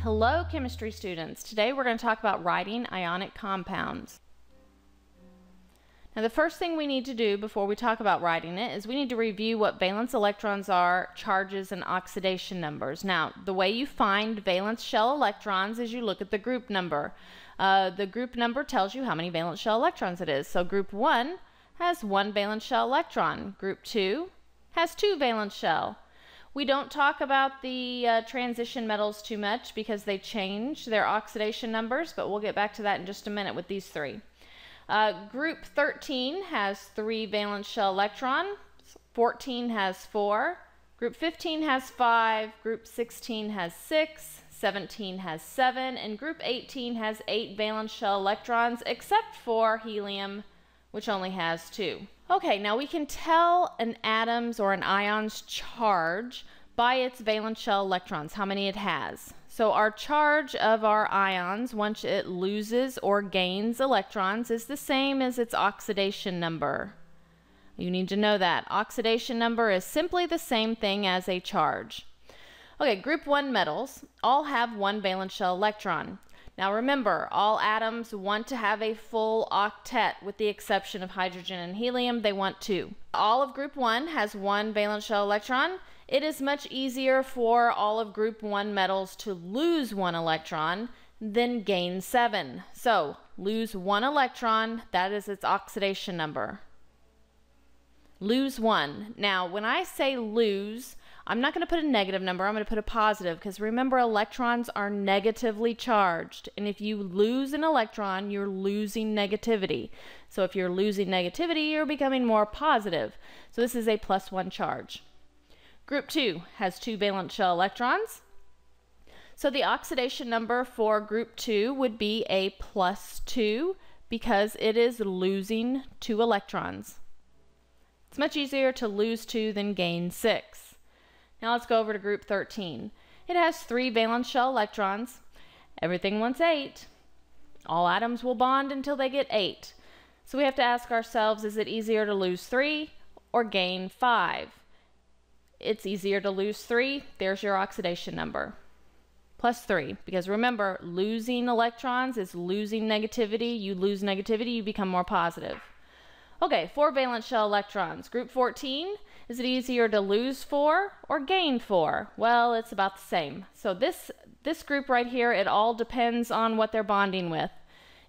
Hello chemistry students. Today we're going to talk about writing ionic compounds. Now the first thing we need to do before we talk about writing it is we need to review what valence electrons are, charges, and oxidation numbers. Now the way you find valence shell electrons is you look at the group number. The group number tells you how many valence shell electrons it is. So group 1 has 1 valence shell electron. Group 2 has 2 valence shell. We don't talk about the transition metals too much because they change their oxidation numbers, but we'll get back to that in just a minute with these three. Group 13 has 3 valence shell electrons, 14 has 4, group 15 has 5, group 16 has 6, 17 has 7, and group 18 has 8 valence shell electrons except for helium, which only has 2. Okay, now we can tell an atom's or an ion's charge by its valence shell electrons, how many it has. So our charge of our ions, once it loses or gains electrons, is the same as its oxidation number. You need to know that. Oxidation number is simply the same thing as a charge. Okay, group 1 metals all have 1 valence shell electron. Now remember, all atoms want to have a full octet with the exception of hydrogen and helium. They want 2. All of group 1 has 1 valence shell electron. It is much easier for all of group 1 metals to lose 1 electron than gain 7. So lose 1 electron, that is its oxidation number. Lose 1. Now when I say lose, I'm not going to put a negative number, I'm going to put a positive, because remember, electrons are negatively charged, and if you lose an electron, you're losing negativity. So if you're losing negativity, you're becoming more positive. So this is a +1 charge. Group 2 has 2 valence shell electrons. So the oxidation number for group 2 would be a +2 because it is losing 2 electrons. It's much easier to lose 2 than gain 6. Now let's go over to group 13. It has 3 valence shell electrons. Everything wants 8. All atoms will bond until they get 8. So we have to ask ourselves, is it easier to lose 3 or gain 5? It's easier to lose 3. There's your oxidation number. +3, because remember, losing electrons is losing negativity. You lose negativity, you become more positive. Okay, 4 valence shell electrons. Group 14, is it easier to lose 4 or gain 4? Well, it's about the same. So this group right here, it all depends on what they're bonding with.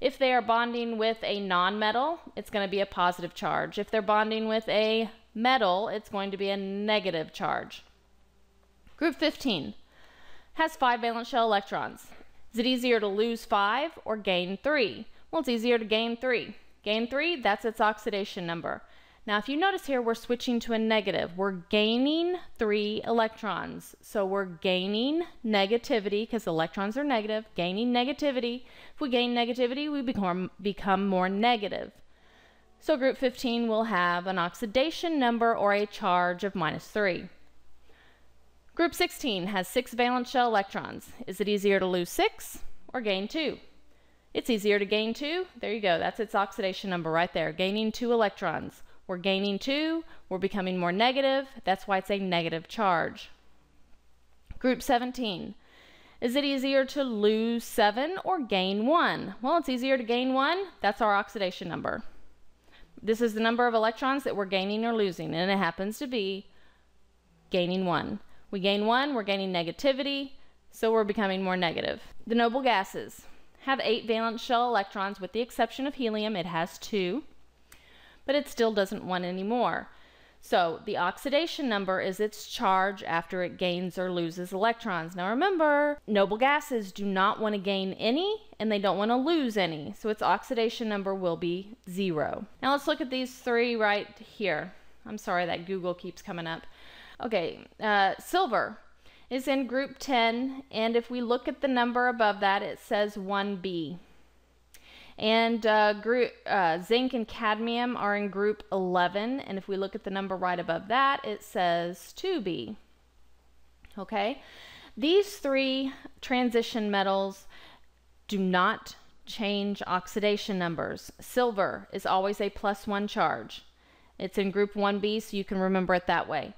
If they are bonding with a non-metal, it's going to be a positive charge. If they're bonding with a metal, it's going to be a negative charge. Group 15 has 5 valence shell electrons. Is it easier to lose 5 or gain 3? Well, it's easier to gain 3. Gain 3, that's its oxidation number. Now if you notice here, we're switching to a negative. We're gaining 3 electrons. So we're gaining negativity because electrons are negative, gaining negativity. If we gain negativity, we become more negative. So group 15 will have an oxidation number or a charge of -3. Group 16 has 6 valence shell electrons. Is it easier to lose 6 or gain 2? It's easier to gain 2. There you go. That's its oxidation number right there. Gaining 2 electrons. We're gaining 2. We're becoming more negative. That's why it's a negative charge. Group 17. Is it easier to lose 7 or gain 1? Well, it's easier to gain 1. That's our oxidation number. This is the number of electrons that we're gaining or losing, and it happens to be gaining 1. We gain 1, we're gaining negativity, so we're becoming more negative. The noble gases have 8 valence shell electrons with the exception of helium. It has 2, but it still doesn't want any more. So the oxidation number is its charge after it gains or loses electrons. Now remember, noble gases do not want to gain any and they don't want to lose any, so its oxidation number will be 0. Now let's look at these 3 right here. I'm sorry that Google keeps coming up. Okay, silver is in group 10, and if we look at the number above that, it says 1B. And zinc and cadmium are in group 11, and if we look at the number right above that, it says 2B. Okay, these 3 transition metals do not change oxidation numbers. Silver is always a +1 charge. It's in group 1B, so you can remember it that way.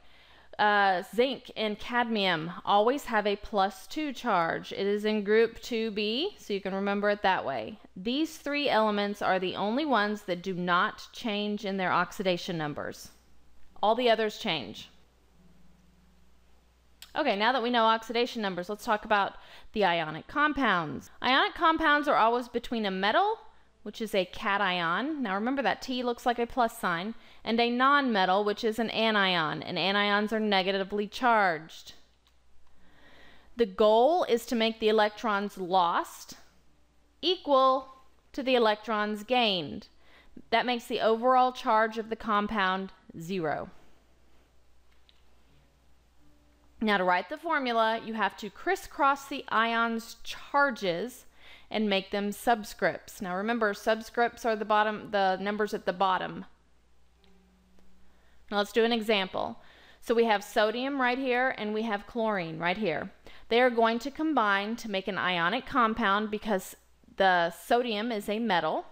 Zinc and cadmium always have a +2 charge. It is in group 2b, so you can remember it that way. These three elements are the only ones that do not change in their oxidation numbers. All the others change. Okay, now that we know oxidation numbers, let's talk about the ionic compounds. Ionic compounds are always between a metal, which is a cation. Now remember that T looks like a plus sign, and a nonmetal, which is an anion, and anions are negatively charged. The goal is to make the electrons lost equal to the electrons gained. That makes the overall charge of the compound 0. Now to write the formula, you have to crisscross the ions' charges and make them subscripts. Now remember, subscripts are the numbers at the bottom. Now let's do an example. So we have sodium right here and we have chlorine right here. They are going to combine to make an ionic compound because the sodium is a metal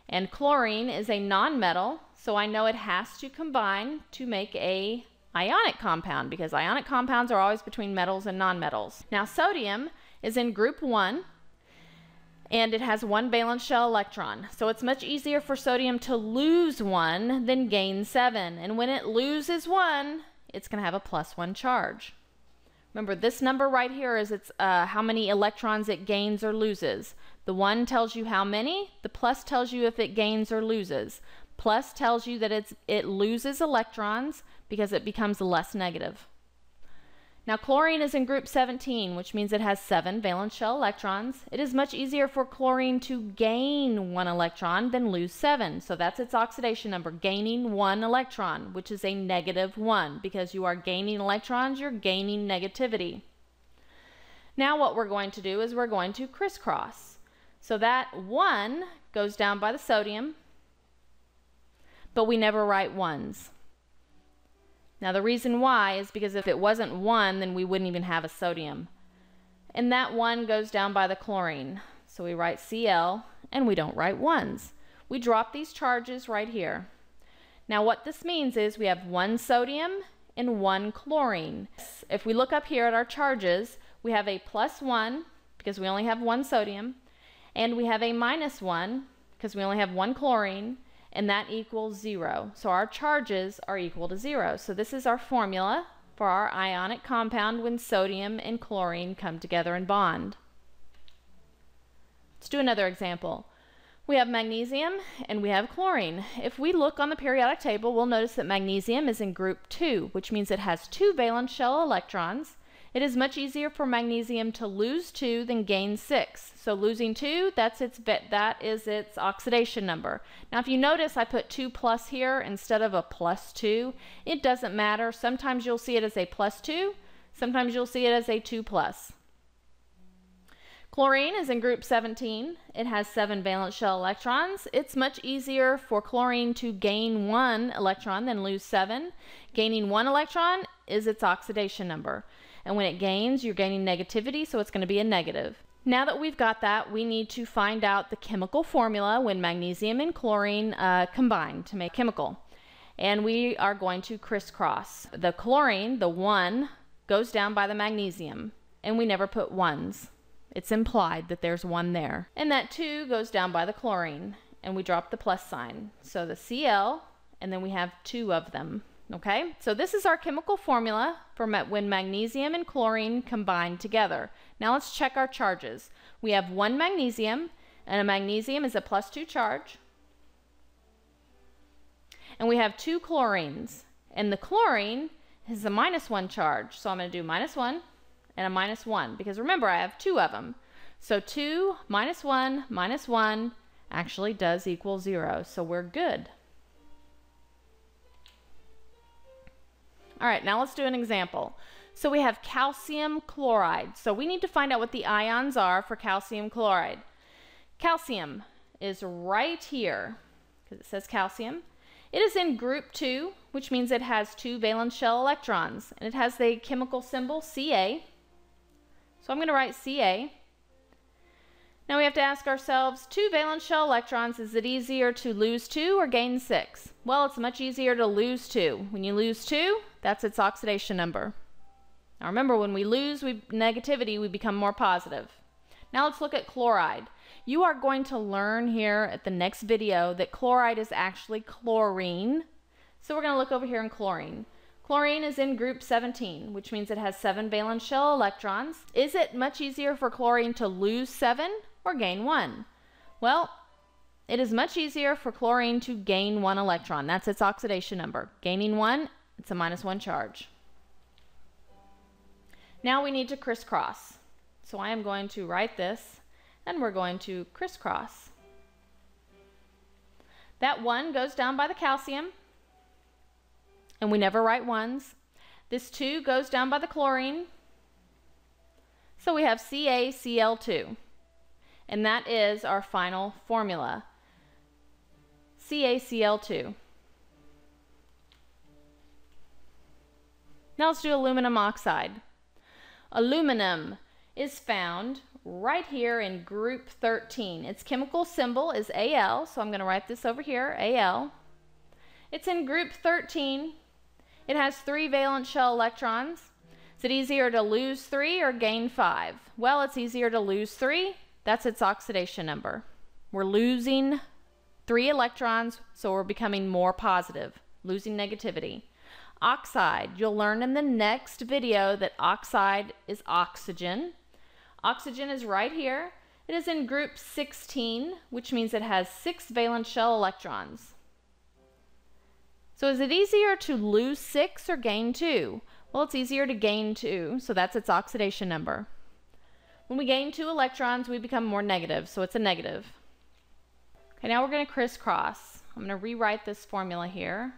and chlorine is a nonmetal, so I know it has to combine to make a ionic compound because ionic compounds are always between metals and nonmetals. Now sodium is in group 1 and it has 1 valence shell electron. So it's much easier for sodium to lose 1 than gain 7. And when it loses 1, it's going to have a +1 charge. Remember, this number right here is how many electrons it gains or loses. The 1 tells you how many, the plus tells you if it gains or loses. Plus tells you that it loses electrons because it becomes less negative. Now chlorine is in group 17, which means it has 7 valence shell electrons. It is much easier for chlorine to gain 1 electron than lose 7. So that's its oxidation number, gaining 1 electron, which is a -1. Because you are gaining electrons, you're gaining negativity. Now what we're going to do is we're going to crisscross. So that 1 goes down by the sodium, but we never write 1s. Now the reason why is because if it wasn't 1, then we wouldn't even have a sodium. And that 1 goes down by the chlorine. So we write Cl and we don't write 1s. We drop these charges right here. Now what this means is we have 1 sodium and 1 chlorine. If we look up here at our charges, we have a +1 because we only have 1 sodium, and we have a -1 because we only have 1 chlorine, and that equals 0. So our charges are equal to 0. So this is our formula for our ionic compound when sodium and chlorine come together and bond. Let's do another example. We have magnesium and we have chlorine. If we look on the periodic table, we'll notice that magnesium is in group 2, which means it has 2 valence shell electrons. It is much easier for magnesium to lose 2 than gain 6. So losing 2, that is its oxidation number. Now if you notice I put 2+ here instead of a +2. It doesn't matter. Sometimes you'll see it as a +2. Sometimes you'll see it as a 2+. Chlorine is in group 17. It has 7 valence shell electrons. It's much easier for chlorine to gain 1 electron than lose 7. Gaining 1 electron is its oxidation number. And when it gains, you're gaining negativity, so it's going to be a negative. Now that we've got that, we need to find out the chemical formula when magnesium and chlorine combine to make chemical. And we are going to crisscross. The chlorine, the 1, goes down by the magnesium, and we never put 1s. It's implied that there's 1 there. And that 2 goes down by the chlorine, and we drop the plus sign. So the Cl, and then we have 2 of them. Okay, so this is our chemical formula for when magnesium and chlorine combine together. Now let's check our charges. We have 1 magnesium, and a magnesium is a +2 charge. And we have 2 chlorines, and the chlorine is a -1 charge. So I'm going to do -1 and a -1, because remember I have 2 of them. So 2 minus 1 minus 1 actually does equal 0, so we're good. All right, now let's do an example. So we have calcium chloride. So we need to find out what the ions are for calcium chloride. Calcium is right here, because it says calcium. It is in group 2, which means it has 2 valence shell electrons, and it has the chemical symbol Ca. So I'm going to write Ca. Now we have to ask ourselves, 2 valence shell electrons, is it easier to lose 2 or gain 6? Well, it's much easier to lose 2. When you lose 2, that's its oxidation number. Now remember, when we lose negativity, we become more positive. Now let's look at chloride. You are going to learn here at the next video that chloride is actually chlorine. So we're going to look over here in chlorine. Chlorine is in group 17, which means it has 7 valence shell electrons. Is it much easier for chlorine to lose 7 or gain 1? Well, it is much easier for chlorine to gain 1 electron. That's its oxidation number. Gaining 1, it's a -1 charge. Now we need to crisscross. So I am going to write this, and we're going to crisscross. That 1 goes down by the calcium, and we never write 1s. This 2 goes down by the chlorine, so we have CaCl2, and that is our final formula, CaCl2. Now let's do aluminum oxide. Aluminum is found right here in group 13. Its chemical symbol is Al, so I'm going to write this over here, Al. It's in group 13. It has 3 valence shell electrons. Is it easier to lose 3 or gain 5? Well, it's easier to lose 3. That's its oxidation number. We're losing 3 electrons, so we're becoming more positive, losing negativity. Oxide, you'll learn in the next video that oxide is oxygen. Oxygen is right here. It is in group 16, which means it has 6 valence shell electrons. So is it easier to lose 6 or gain 2? Well, it's easier to gain 2, so that's its oxidation number. When we gain 2 electrons, we become more negative, so it's a negative. Okay, now we're going to crisscross. I'm going to rewrite this formula here.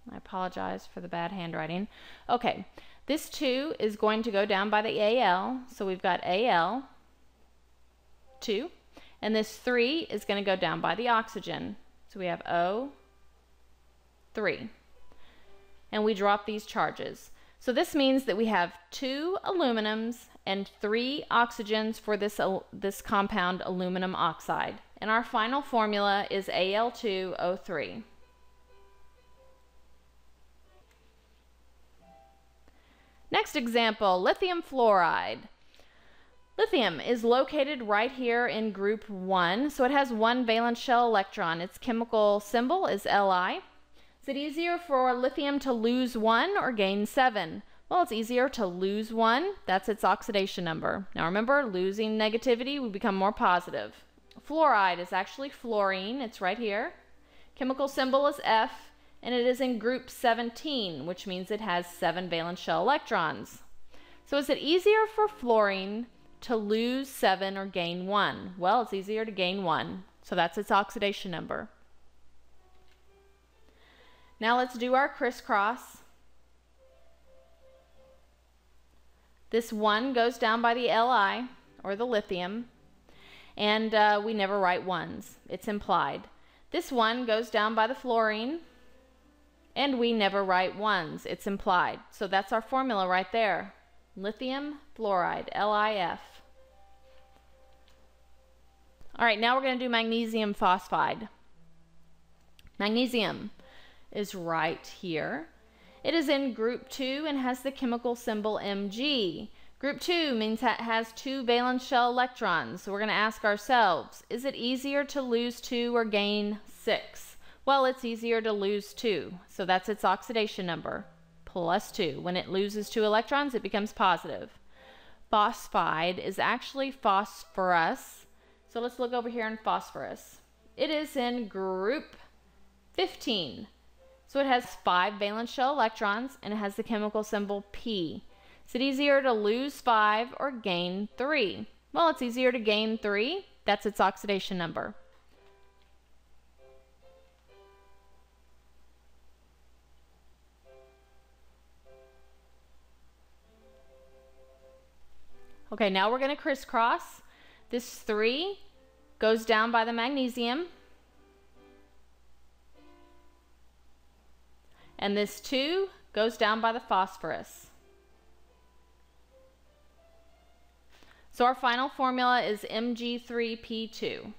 I apologize for the bad handwriting. Okay, this 2 is going to go down by the Al, so we've got Al, 2, and this 3 is going to go down by the oxygen, so we have O, 3, and we drop these charges. So this means that we have 2 aluminums and 3 oxygens for this compound aluminum oxide, and our final formula is Al2O3. Next example, lithium fluoride. Lithium is located right here in group 1, so it has 1 valence shell electron. Its chemical symbol is Li. Is it easier for lithium to lose 1 or gain 7? Well, it's easier to lose 1. That's its oxidation number. Now remember, losing negativity, we become more positive. Fluoride is actually fluorine. It's right here. Chemical symbol is F. And it is in group 17, which means it has 7 valence shell electrons. So is it easier for fluorine to lose 7 or gain 1? Well, it's easier to gain 1, so that's its oxidation number. Now let's do our crisscross. This 1 goes down by the Li, or the lithium, and we never write 1s. It's implied. This 1 goes down by the fluorine, and we never write 1s. It's implied. So that's our formula right there. Lithium fluoride, LiF. All right, now we're going to do magnesium phosphide. Magnesium is right here. It is in group 2 and has the chemical symbol Mg. Group 2 means it has 2 valence shell electrons. So we're going to ask ourselves, is it easier to lose 2 or gain 6? Well, it's easier to lose 2, so that's its oxidation number, +2. When it loses 2 electrons, it becomes positive. Phosphide is actually phosphorus, so let's look over here in phosphorus. It is in group 15, so it has 5 valence shell electrons, and it has the chemical symbol P. Is it easier to lose 5 or gain 3? Well, it's easier to gain 3. That's its oxidation number. Okay, now we're going to crisscross. This 3 goes down by the magnesium. And this 2 goes down by the phosphorus. So our final formula is Mg3P2.